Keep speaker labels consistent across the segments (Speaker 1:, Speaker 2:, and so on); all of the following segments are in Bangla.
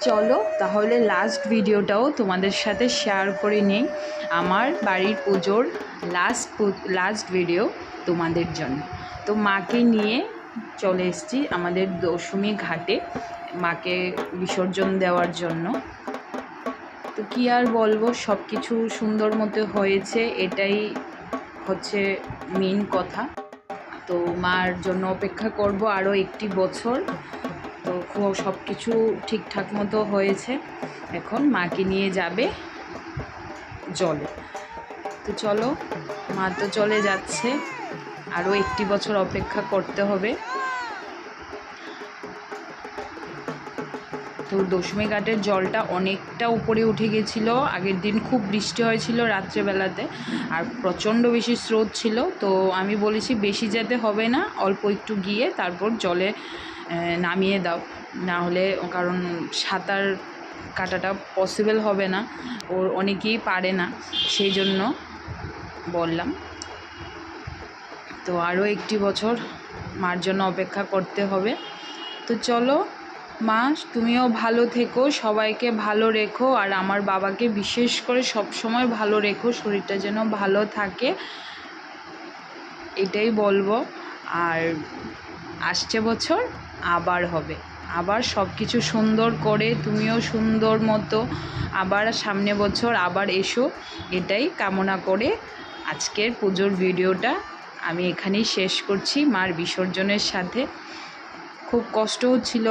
Speaker 1: চলো তাহলে লাস্ট ভিডিওটাও তোমাদের সাথে শেয়ার করে নিই। আমার বাড়ির পুজোর লাস্ট ভিডিও তোমাদের জন্য। তো মাকে নিয়ে চলে এসেছি আমাদের দশমী ঘাটে মাকে বিসর্জন দেওয়ার জন্য। তো কী আর বলবো, সব কিছু সুন্দর মতো হয়েছে, এটাই হচ্ছে মেন কথা। তো মার জন্য অপেক্ষা করব আরও 1 বছর। তো সব কিছু ঠিকঠাক মতো হয়েছে। এখন মাকে নিয়ে যাবে জলে। তো চলো, মা তো চলে যাচ্ছে, আরও 1 বছর অপেক্ষা করতে হবে। তো দশমী ঘাটের জলটা অনেকটা উপরে উঠে গেছিলো। আগের দিন খুব বৃষ্টি হয়েছিল রাত্রেবেলাতে, আর প্রচণ্ড বেশি স্রোত ছিল। তো আমি বলেছি বেশি যেতে হবে না, অল্প একটু গিয়ে তারপর জলে নামিয়ে দাও, না হলে কারণ সাঁতার কাটাটা পসিবল হবে না, ওর অনেকেই পারে না, সেই জন্য বললাম। তো আরও 1 বছর মার জন্য অপেক্ষা করতে হবে। তো চলো মা, তুমিও ভালো থেকো, সবাইকে ভালো রেখো, আর আমার বাবাকে বিশেষ করে সব সময় ভালো রেখো, শরীরটা যেন ভালো থাকে, এটাই বলবো। আর আসছে বছর আবার হবে, আবার সব কিছু সুন্দর করে তুমিও সুন্দর মতো আবার সামনে বছর আবার এসো, এটাই কামনা করে আজকের পুজোর ভিডিওটা আমি এখানেই শেষ করছি। মার বিসর্জনের সাথে খুব কষ্ট হচ্ছিল,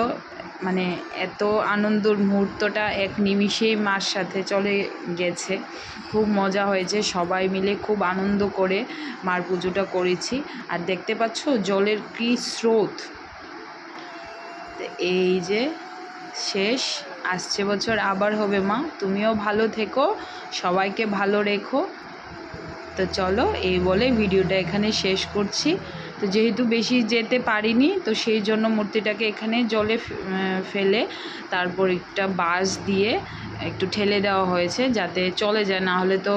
Speaker 1: মানে এত আনন্দের মুহূর্তটা এক নিমিষেই মার সাথে চলে গেছে। খুব মজা হয়েছে, সবাই মিলে খুব আনন্দ করে মার পুজোটা করেছি। আর দেখতে পাচ্ছ জলের কি স্রোত। এই যে শেষ, আসছে বছর আবার হবে মা, তুমিও ভালো থেকো, সবাইকে ভালো রেখো। তো চলো, এই বলে ভিডিওটা এখানে শেষ করছি। তো যেহেতু বেশি যেতে পারিনি, তো সেই জন্য মূর্তিটাকে এখানে জলে ফেলে তারপর একটা বাঁশ দিয়ে একটু ঠেলে দেওয়া হয়েছে যাতে চলে যায়, না হলে তো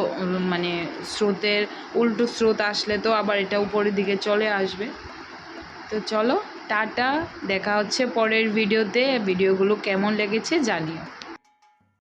Speaker 1: মানে স্রোতের উল্টো স্রোত আসলে তো আবার এটা উপরের দিকে চলে আসবে। তো চলো টাটা, দেখা হচ্ছে পরের ভিডিওতে। ভিডিওগুলো কেমন লেগেছে জানিও।